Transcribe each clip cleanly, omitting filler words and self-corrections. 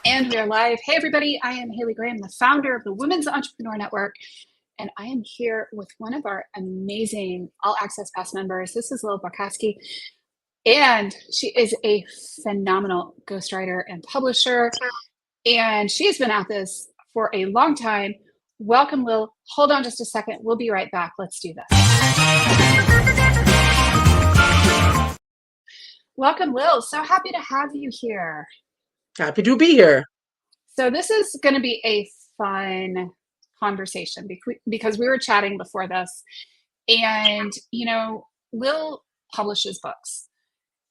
And we are live. Hey, everybody. I am Haley Graham, the founder of the Women's Entrepreneur Network. And I am here with one of our amazing All Access Pass members. This is Lil Barcaski. And she is a phenomenal ghostwriter and publisher. And she has been at this for a long time. Welcome, Lil. Hold on just a second. We'll be right back. Let's do this. Welcome, Lil. So happy to have you here. Happy to be here. So this is going to be a fun conversation because we were chatting before this, and Lil publishes books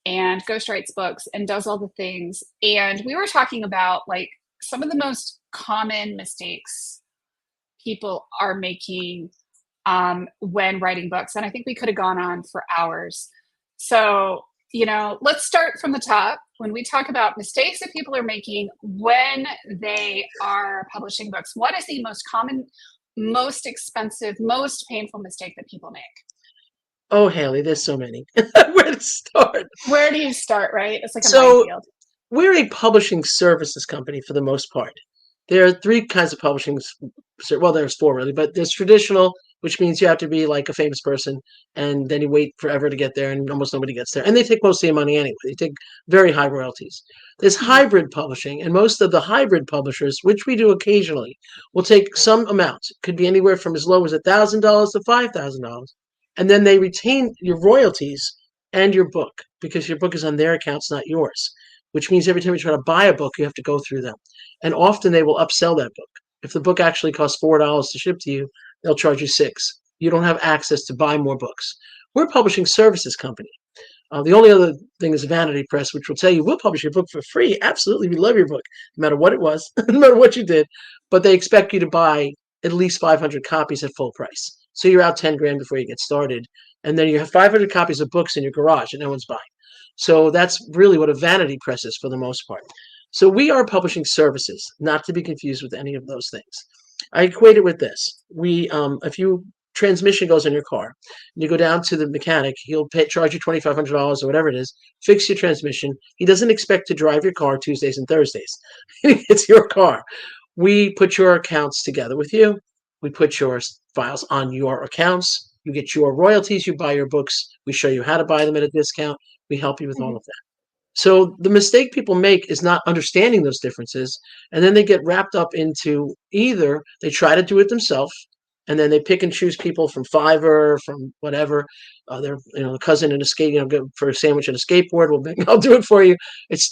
and ghostwrites books and does all the things, and we were talking about like some of the most common mistakes people are making when writing books, and I think we could have gone on for hours. So let's start from the top. When we talk about mistakes that people are making when they are publishing books, what is the most common, most expensive, most painful mistake that people make? Oh, Haley, there's so many. Where to start? Where do you start, right? It's like a So minefield. we're a publishing services company for the most part. There are three kinds of publishing. Well, there's four really, but there's traditional, which means you have to be like a famous person, and then you wait forever to get there, and almost nobody gets there. And they take most of your money anyway. They take very high royalties. There's hybrid publishing, and most of the hybrid publishers, which we do occasionally, will take some amount. It could be anywhere from as low as $1,000 to $5,000, and then they retain your royalties and your book because your book is on their accounts, not yours. Which means every time you try to buy a book, you have to go through them. And often they will upsell that book. If the book actually costs $4 to ship to you, they'll charge you $6. You don't have access to buy more books. We're a publishing services company. The only other thing is Vanity Press, which will tell you we'll publish your book for free. Absolutely, we love your book, no matter what it was, no matter what you did. But they expect you to buy at least 500 copies at full price. So you're out 10 grand before you get started. And then you have 500 copies of books in your garage and no one's buying. So that's really what a vanity press is for the most part. So we are publishing services, not to be confused with any of those things. I equate it with this. If your transmission goes in your car, and you go down to the mechanic, he'll charge you $2,500 or whatever it is, fix your transmission. He doesn't expect to drive your car Tuesdays and Thursdays. It's your car. We put your accounts together with you. We put your files on your accounts. You get your royalties. You buy your books. We show you how to buy them at a discount. We help you with all of that. So the mistake people make is not understanding those differences. And then they get wrapped up into either they try to do it themselves and then they pick and choose people from Fiverr, from whatever. Their cousin in a skate, for a sandwich and a skateboard. Well, I'll do it for you.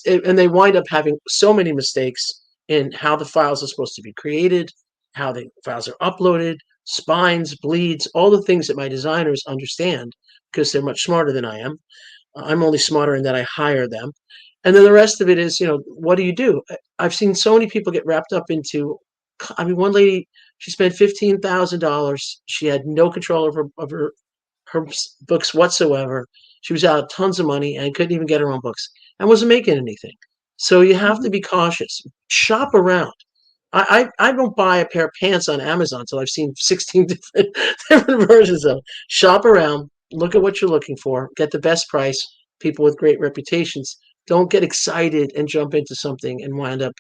And they wind up having so many mistakes in how the files are supposed to be created, how the files are uploaded, spines, bleeds, all the things that my designers understand because they're much smarter than I am. I'm only smarter in that I hire them. And then the rest of it is, what do? I've seen so many people get wrapped up into, one lady, she spent $15,000. She had no control of her books whatsoever. She was out tons of money and couldn't even get her own books and wasn't making anything. So you have to be cautious. Shop around. I don't buy a pair of pants on Amazon until I've seen 16 different versions of them. Shop around, look at what you're looking for, get the best price, people with great reputations. Don't get excited and jump into something and wind up,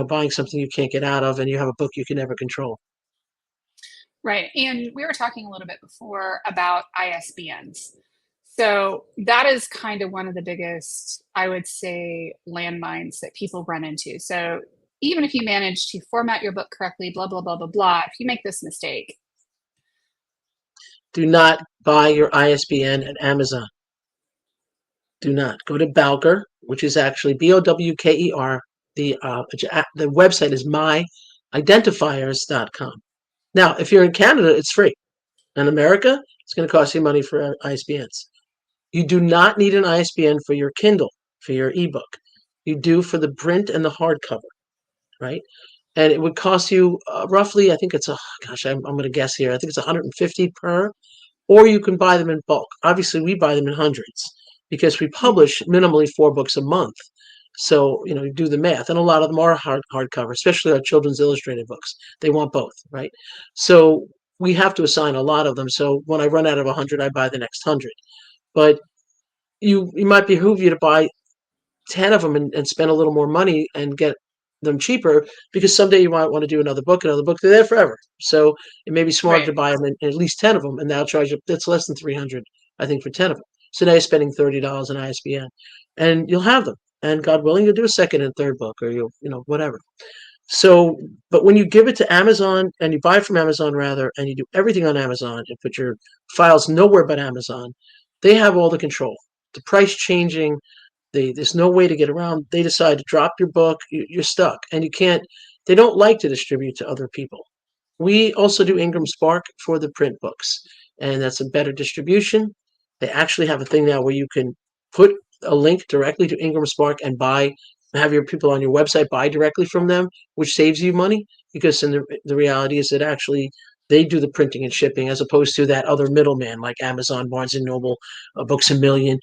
buying something you can't get out of and you have a book you can never control. Right. And we were talking a little bit before about ISBNs. So that is kind of one of the biggest, I would say, landmines that people run into. So even if you manage to format your book correctly, blah, blah, blah, blah, blah, if you make this mistake. Do not buy your ISBN at Amazon. Do not. Go to Bowker, which is actually BOWKER. The website is myidentifiers.com. Now, if you're in Canada, it's free. In America, it's going to cost you money for ISBNs. You do not need an ISBN for your Kindle, for your ebook. You do for the print and the hardcover, right? And it would cost you roughly, I think it's I'm going to guess here. I think it's 150 per, or you can buy them in bulk. Obviously, we buy them in hundreds because we publish minimally 4 books a month. So, you do the math. And a lot of them are hardcover, especially our children's illustrated books. They want both, right? So we have to assign a lot of them. So when I run out of 100, I buy the next 100. But you might behoove you to buy 10 of them and spend a little more money and get them cheaper because someday you might want to do another book, another book. They're there forever. So it may be smarter Right. to buy them in at least 10 of them, and they'll charge you, that's less than 300, I think, for 10 of them. So now you're spending $30 an ISBN, and you'll have them. And God willing, you'll do a second and third book, or you'll, whatever. So, but when you give it to Amazon and you buy it from Amazon rather, and you do everything on Amazon and put your files nowhere but Amazon, they have all the control. The price changing, there's no way to get around. They decide to drop your book, you're stuck, and you can't. They don't like to distribute to other people. We also do Ingram Spark for the print books, and that's a better distribution. They actually have a thing now where you can put a link directly to Ingram Spark and have your people on your website buy directly from them, which saves you money because in the reality is that actually they do the printing and shipping as opposed to that other middleman like Amazon, Barnes and Noble, Books a Million.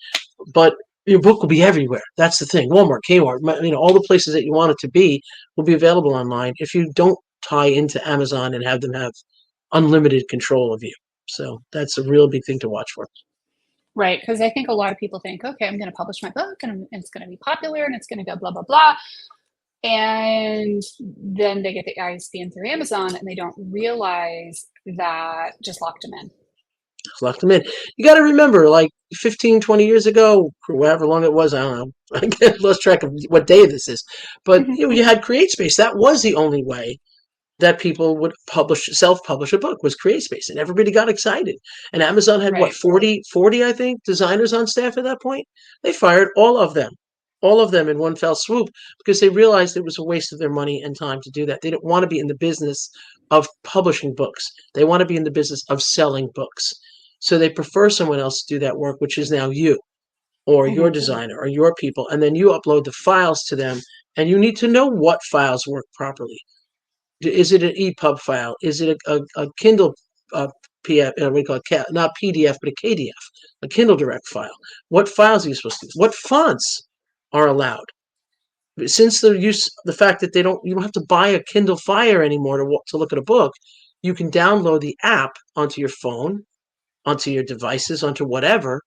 But your book will be everywhere. That's the thing. Walmart, Kmart, all the places that you want it to be will be available online if you don't tie into Amazon and have them have unlimited control of you. So that's a real big thing to watch for. Right. Because I think a lot of people think, okay, I'm going to publish my book and it's going to be popular and it's going to go blah, blah, blah. And then they get the ISBN through Amazon and they don't realize that just locked them in. Locked them in. You got to remember, like 15, 20 years ago, or however long it was, I don't know. I lost track of what day this is. But Mm-hmm. you had CreateSpace. That was the only way that people would self-publish a book was CreateSpace, and everybody got excited. And Amazon had what, Right. 40, I think, designers on staff at that point. They fired all of them in one fell swoop because they realized it was a waste of their money and time to do that. They didn't want to be in the business of publishing books. They want to be in the business of selling books. So they prefer someone else to do that work, which is now you or your Mm-hmm. designer or your people, and then you upload the files to them, and you need to know what files work properly. Is it an EPUB file? Is it a Kindle PF? We call it not PDF, but a KDF, a Kindle Direct file. What files are you supposed to use? What fonts are allowed? Since the fact that you don't have to buy a Kindle Fire anymore to look at a book, you can download the app onto your phone, onto your devices, onto whatever.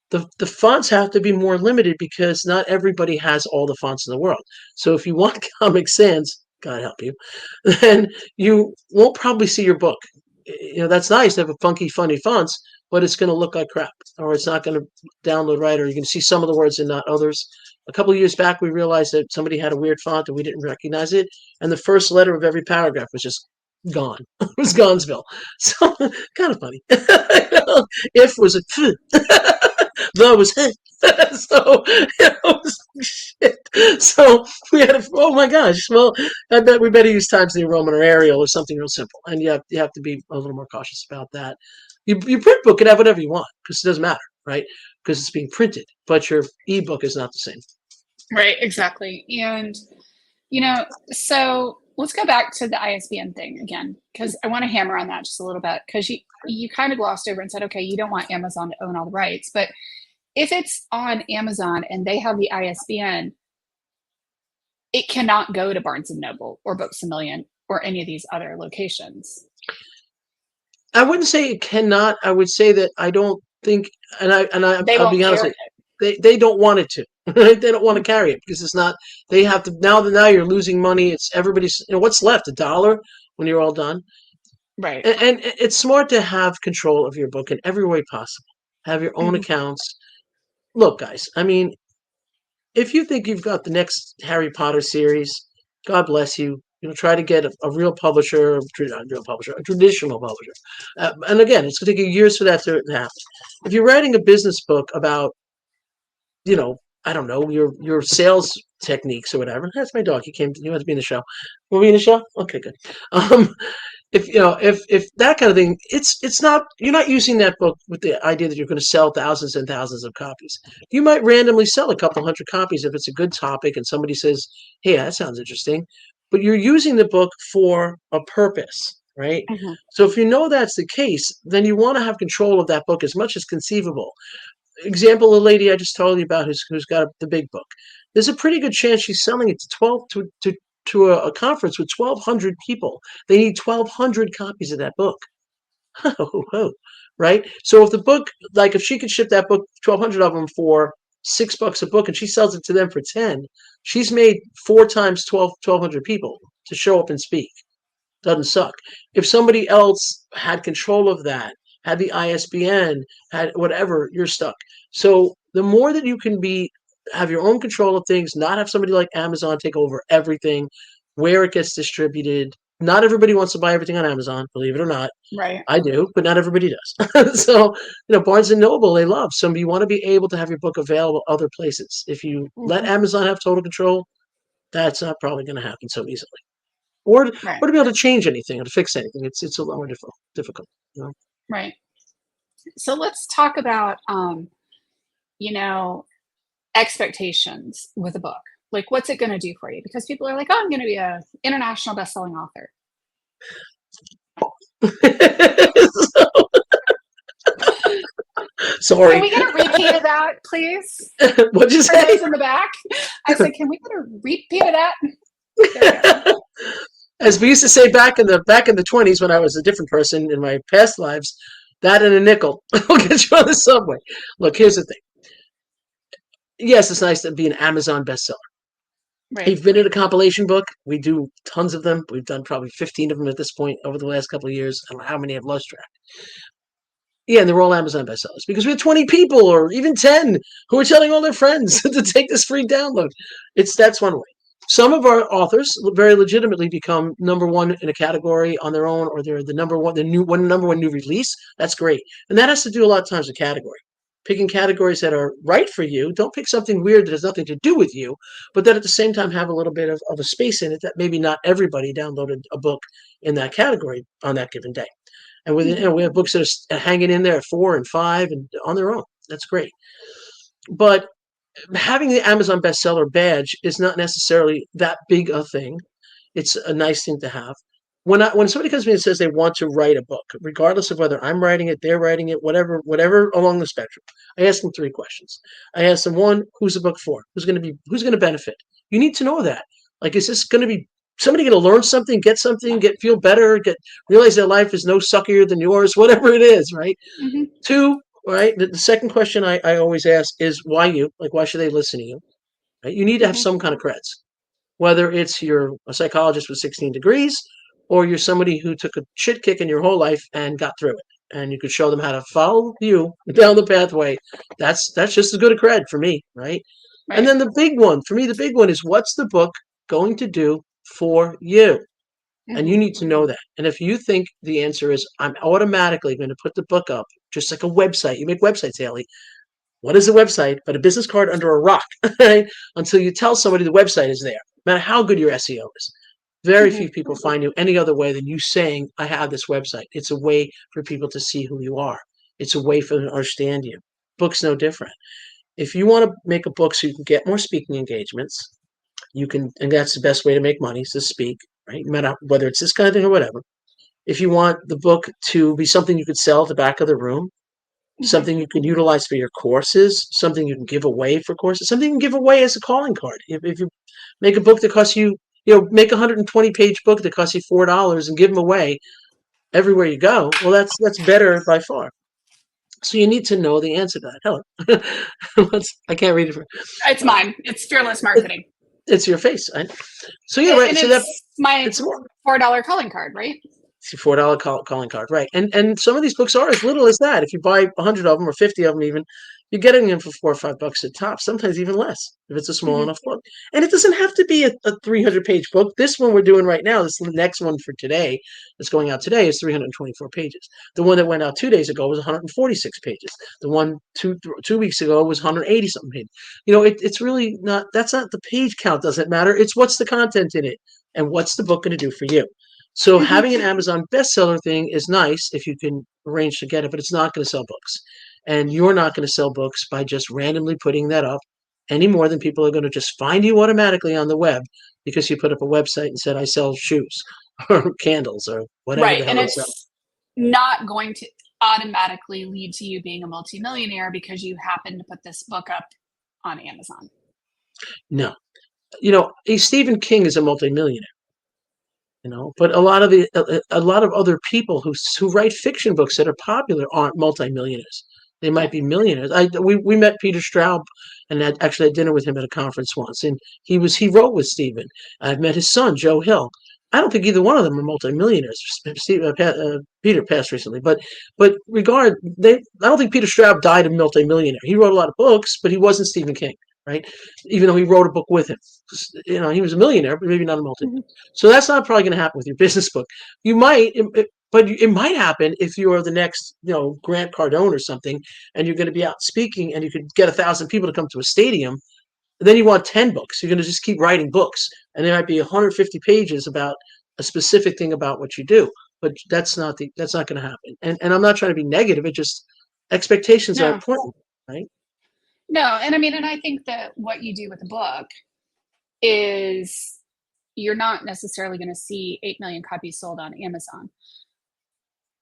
The fonts have to be more limited because not everybody has all the fonts in the world. So if you want Comic Sans, God help you, then you won't probably see your book. That's nice to have a funky, funny fonts, but it's going to look like crap, or it's not going to download right, or you're going to see some of the words and not others. A couple of years back, we realized that somebody had a weird font and we didn't recognize it, and the first letter of every paragraph was just gone. It was Gonzville. So kind of funny. If was a the was hit. So shit. So we had oh my gosh. Well, I bet we better use Times New Roman or Arial or something real simple. And you have to be a little more cautious about that. Your print book can have whatever you want because it doesn't matter, right? Because it's being printed, but your ebook is not the same. Right. Exactly. And, so let's go back to the ISBN thing again, because I want to hammer on that just a little bit because you kind of glossed over and said, okay, you don't want Amazon to own all the rights, but if it's on Amazon and they have the ISBN, it cannot go to Barnes and Noble or Books a Million or any of these other locations. I wouldn't say it cannot. I would say that I don't think, They I'll won't be honest carry with it. you, they don't want it to. Right? They don't want to carry it because it's not. They have to now you're losing money. It's everybody's. What's left? $1 when you're all done. Right. And it's smart to have control of your book in every way possible. Have your own Mm-hmm. accounts. Look, guys. I mean, if you think you've got the next Harry Potter series, God bless you. Try to get a real publisher, not a real publisher, a traditional publisher. And again, it's going to take you years for that to happen. If you're writing a business book about, I don't know, your sales techniques or whatever. That's my dog. He wants to be in the show. Will be in the show? Okay, good. If that kind of thing, it's not, you're not using that book with the idea that you're going to sell thousands and thousands of copies. You might randomly sell a couple hundred copies if it's a good topic and somebody says, hey, that sounds interesting, but you're using the book for a purpose, right? Mm-hmm. So if you know that's the case, then you want to have control of that book as much as conceivable. Example, the lady I just told you about who's got the big book. There's a pretty good chance she's selling it to 12 to a conference with 1,200 people. They need 1,200 copies of that book. Right? So if the book, like if she could ship that book, 1,200 of them for $6 a book and she sells it to them for 10, she's made 4 times 1,200 people to show up and speak. Doesn't suck. If somebody else had control of that, had the ISBN, had whatever, you're stuck. So the more that you can have your own control of things, not have somebody like Amazon take over everything, where it gets distributed. Not everybody wants to buy everything on Amazon, believe it or not. Right. I do, but not everybody does. So, Barnes and Noble, they love. So you want to be able to have your book available other places. If you let Hmm. Amazon have total control, that's not probably going to happen so easily. Or to Right. be able to change anything or to fix anything. It's a lot more difficult. Right. So let's talk about, you know, expectations with a book. Like, what's it going to do for you? Because people are like, oh, I'm going to be a international best-selling author. Can Sorry. we get a repeat of that, please? What'd you For say? those in the back, I said, can we get a repeat of that? There we go. As we used to say back in the 20s when I was a different person in my past lives, that and a nickel will get you on the subway. Look, here's the thing. Yes, it's nice to be an Amazon bestseller. Right. You've been in a compilation book. We do tons of them. We've done probably 15 of them at this point over the last couple of years. I don't know how many I've lost track. Yeah, and they're all Amazon bestsellers because we have 20 people or even 10 who are telling all their friends to take this free download. That's one way. Some of our authors very legitimately become number one in a category on their own, or they're the number one new release. That's great, and that has to do a lot of times with category. Picking categories that are right for you. Don't pick something weird that has nothing to do with you, but that at the same time have a little bit of a space in it that maybe not everybody downloaded a book in that category on that given day. And Mm-hmm. we have books that are hanging in there at 4 and 5 and on their own. That's great. But having the Amazon bestseller badge is not necessarily that big a thing. It's a nice thing to have. When somebody comes to me and says they want to write a book, regardless of whether I'm writing it, they're writing it, whatever along the spectrum, I ask them 3 questions. I ask them, one, who's the book for? Who's going to benefit? You need to know that. Like, is this going to be somebody going to learn something, get something, feel better, realize their life is no suckier than yours, whatever it is, right? Mm-hmm. 2, right? The second question I always ask is why you? Like, why should they listen to you? Right? You need to have Mm-hmm. some kind of creds, whether it's you're a psychologist with 16 degrees or you're somebody who took a shit kick in your whole life and got through it. And you could show them how to follow you down the pathway. That's just as good a cred for me, right? And Right. then the big one, for me, the big one is what's the book going to do for you? And you Mm-hmm. need to know that. And if you think the answer is, I'm automatically going to put the book up, just like a website. You make websites, Haley. What is a website but a business card under a rock, right? Until you tell somebody the website is there, no matter how good your SEO is. Very Mm-hmm. few people find you any other way than you saying, I have this website. It's a way for people to see who you are. It's a way for them to understand you. Book's no different. If you want to make a book so you can get more speaking engagements, you can, and that's the best way to make money is to speak, right? No matter whether it's this kind of thing or whatever. If you want the book to be something you could sell at the back of the room, Mm-hmm. something you can utilize for your courses, something you can give away for courses, something you can give away as a calling card. If you make a book that costs you, make a 120-page book that costs you $4 and give them away everywhere you go, well, that's better by far. So you need to know the answer to that. Hello, I can't read it. It's mine. It's fearless marketing, It's your face. Right? So yeah, right. and So that it's my it's more. $4 calling card, right? It's your $4 calling card, right? And some of these books are as little as that. If you buy 100 of them or 50 of them, even you're getting them for $4 or $5 at top. Sometimes even less if it's a small Mm-hmm. enough book. And it doesn't have to be a 300-page book. This one we're doing right now, this next one for today, that's going out today, is 324 pages. The one that went out 2 days ago was 146 pages. The one 2 weeks ago was 180 something pages. It's really not. That's not the page count. Doesn't matter. It's what's the content in it, and what's the book going to do for you. So Mm-hmm. having an Amazon bestseller thing is nice if you can arrange to get it, but it's not going to sell books. And you're not going to sell books by just randomly putting that up any more than people are going to just find you automatically on the web because you put up a website and said, I sell shoes or candles or whatever Right. the And hell you sell. it's not going to automatically lead to you being a multimillionaire because you happen to put this book up on Amazon. No. Stephen King is a multimillionaire. But a lot of other people who write fiction books that are popular aren't multimillionaires. They might Yeah. be millionaires. We met Peter Straub and actually had dinner with him at a conference once, and he wrote with Stephen. I've met his son Joe Hill. I don't think either one of them are multimillionaires. Peter passed recently, but I don't think Peter Straub died a multimillionaire. He wrote a lot of books, but he wasn't Stephen King, right? Even though he wrote a book with him, he was a millionaire, but maybe not a multi. Mhm. So that's not probably going to happen with your business book. You might, but it might happen if you are the next, Grant Cardone or something, and you're going to be out speaking, and you could get 1,000 people to come to a stadium. Then you want 10 books. You're going to just keep writing books, and there might be 150 pages about a specific thing about what you do. But that's not going to happen. And I'm not trying to be negative. It just expectations are No, important, right? no. And I mean, and I think that what you do with a book is you're not necessarily going to see 8 million copies sold on Amazon.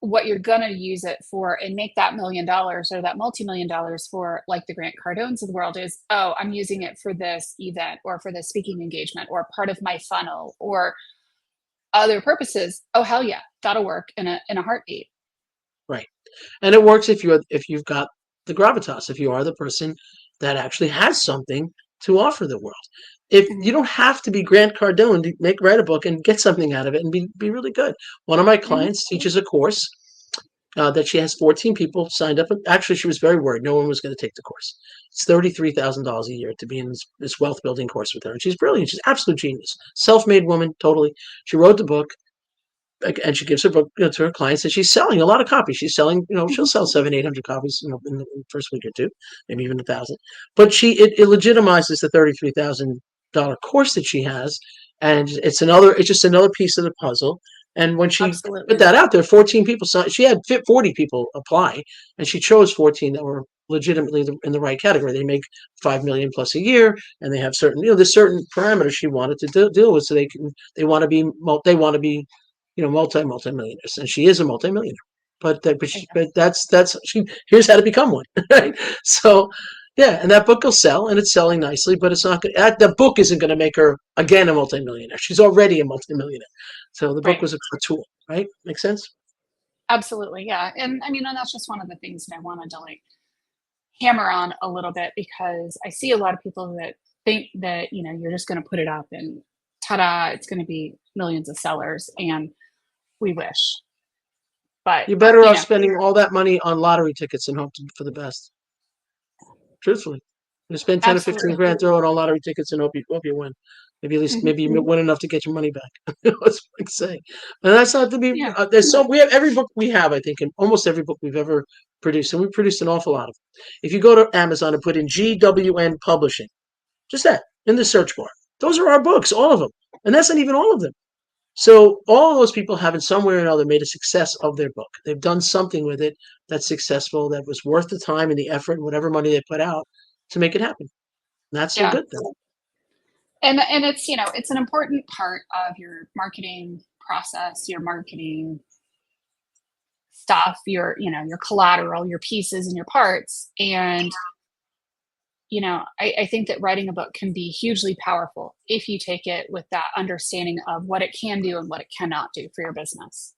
What you're going to use it for and make that $1 million or that multi-million dollars for, like the Grant Cardones of the world, is, oh, I'm using it for this event or for this speaking engagement or part of my funnel or other purposes. Oh, hell yeah, that'll work in a heartbeat. Right. And it works if you've got the gravitas, if you are the person that actually has something to offer the world. If Mhm. you don't have to be Grant Cardone to write a book and get something out of it and be really good. One of my Mhm. clients teaches a course that she has 14 people signed up. Actually, she was very worried no one was going to take the course. It's $33,000 a year to be in this wealth building course with her. And she's brilliant. She's absolute genius. Self-made woman, totally. She wrote the book, and she gives her book, to her clients, and she's selling a lot of copies. She's selling, she'll Mhm. sell 700, 800 copies, in the first week or two, maybe even 1,000. But it legitimizes the $33,000 course that she has, and it's just another piece of the puzzle. And when she put Absolutely. that out there, 14 people signed. She had 40 people apply, and she chose 14 that were legitimately in the right category. They make 5 million plus a year, and they have certain, there's certain parameters she wanted to deal with, so they want to be multi-millionaires, and she is a multi-millionaire. But here's how to become one, right? So, yeah, and that book will sell, and it's selling nicely, but it's not going. The book isn't going to make her again a multi-millionaire. She's already a multi-millionaire. So the book Right. was a tool, right? Make sense? Absolutely. Yeah. And I mean, and that's just one of the things that I wanted to like hammer on a little bit, because I see a lot of people that think that, you're just going to put it up and ta-da, it's going to be millions of sellers. And we wish, but You're better you off know, spending all that money on lottery tickets and hope for the best. Truthfully, you spend 10 or 15 absolutely. grand throwing on lottery tickets and hope you win. Hmm. Maybe you win enough to get your money back. That's what I say. And that's not to be. Yeah. We have every book we have. I think in almost every book we've ever produced, and we produced an awful lot of them. If you go to Amazon and put in GWN Publishing, just that in the search bar, those are our books, all of them, and that's not even all of them. So all of those people have in some way or another made a success of their book. They've done something with it that's successful, that was worth the time and the effort and whatever money they put out to make it happen. And that's a Yeah. good thing. And it's, it's an important part of your marketing process, your marketing stuff, your collateral, your pieces and your parts. And I think that writing a book can be hugely powerful if you take it with that understanding of what it can do and what it cannot do for your business.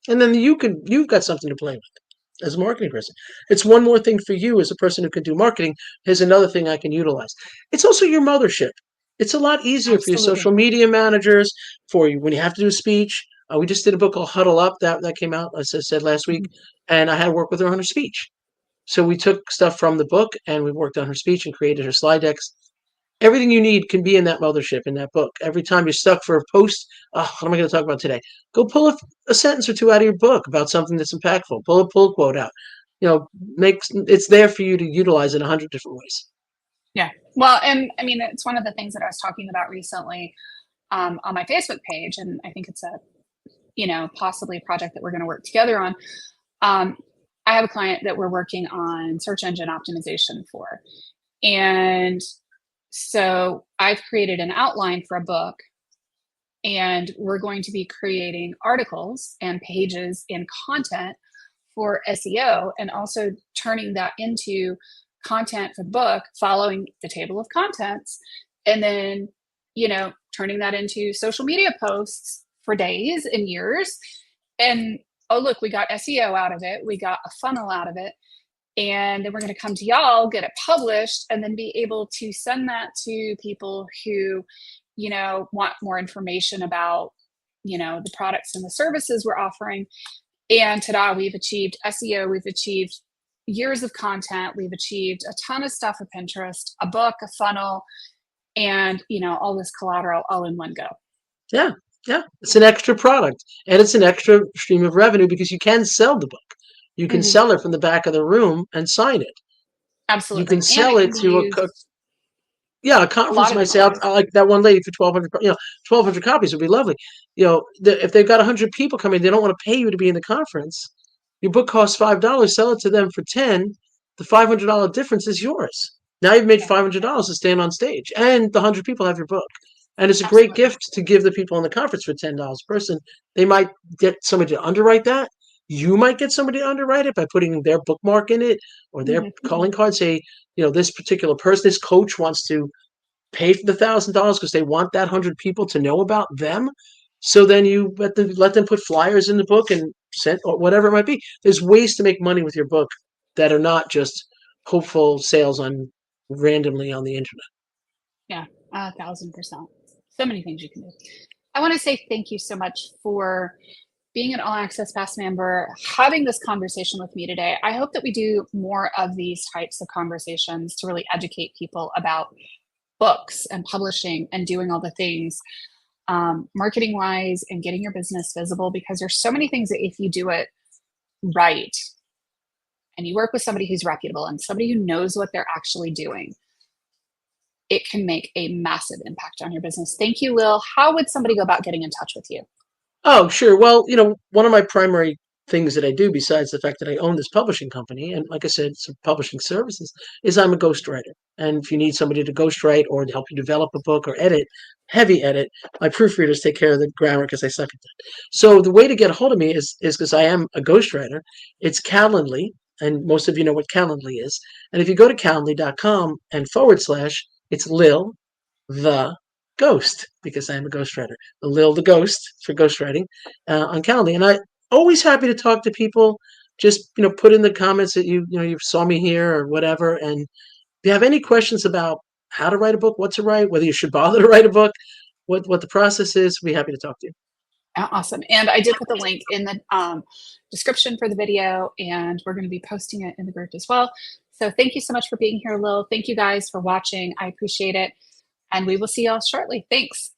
And then you've got something to play with as a marketing person. It's one more thing for you as a person who can do marketing. Here's another thing I can utilize. It's also your mothership. It's a lot easier for your social Absolutely. media managers, for you when you have to do a speech. We just did a book called Huddle Up that came out, as I said last week, Mhm. and I had to work with her on her speech. So we took stuff from the book and we worked on her speech and created her slide decks. Everything you need can be in that mothership in that book. Every time you're stuck for a post, oh, what am I going to talk about today? Go pull a sentence or two out of your book about something that's impactful. Pull a pull quote out. Makes it's there for you to utilize in 100 different ways. Yeah. Well, and I mean, it's one of the things that I was talking about recently on my Facebook page, and I think it's a, possibly a project that we're going to work together on. Um, I have a client that we're working on search engine optimization for. And so I've created an outline for a book, and we're going to be creating articles and pages and content for SEO, and also turning that into content for the book, following the table of contents, and then, turning that into social media posts for days and years. And oh, look, we got SEO out of it, we got a funnel out of it. And then we're going to come to y'all, get it published, and then be able to send that to people who, want more information about, the products and the services we're offering. And ta-da, we've achieved SEO, we've achieved years of content, we've achieved a ton of stuff with Pinterest, a book, a funnel, and, all this collateral all in one go. Yeah, yeah. It's an extra product, and it's an extra stream of revenue because you can sell the book. You can Mm-hmm. sell it from the back of the room and sign it. You can Absolutely. And sell it it can be to used yeah, a a lot conference of might say, different ways. I like that one lady for 1,200, 1,200 copies would be lovely. If they've got 100 people coming, they don't want to pay you to be in the conference. Your book costs $5. Sell it to them for 10. The $500 difference is yours. Now you've made Yeah, $500 to stand on stage, and the 100 people have your book. And it's a great absolutely. gift to give the people in the conference for $10 a person. They might get somebody to underwrite that. You might get somebody to underwrite it by putting their bookmark in it or their Mm-hmm. calling card. Say, this particular person, this coach wants to pay for the $1,000 because they want that 100 people to know about them. So then you let them put flyers in the book and send or whatever it might be. There's ways to make money with your book that are not just hopeful sales on randomly on the internet. Yeah, 1,000%. So many things you can do. I want to say thank you so much for being an All Access Pass member, having this conversation with me today. I hope that we do more of these types of conversations to really educate people about books and publishing and doing all the things marketing wise and getting your business visible, because there's so many things that if you do it right and you work with somebody who's reputable and somebody who knows what they're actually doing, it can make a massive impact on your business. Thank you, Lil. How would somebody go about getting in touch with you? Oh, sure. Well, one of my primary things that I do, besides the fact that I own this publishing company, and like I said, some publishing services, is I'm a ghostwriter. And if you need somebody to ghostwrite or to help you develop a book or edit, heavy edit, my proofreaders take care of the grammar because I suck at that. So the way to get a hold of me is because I am a ghostwriter. It's Calendly, and most of you know what Calendly is. And if you go to calendly.com and / it's Lil the Ghost, because I am a ghostwriter. The Lil the Ghost for ghostwriting on Calendly. And I always happy to talk to people. Just put in the comments that you saw me here or whatever. And if you have any questions about how to write a book, what to write, whether you should bother to write a book, what the process is, we'll be happy to talk to you. Awesome. And I did put the link in the description for the video, and we're going to be posting it in the group as well. So thank you so much for being here, Lil. Thank you guys for watching. I appreciate it. And we will see y'all shortly. Thanks.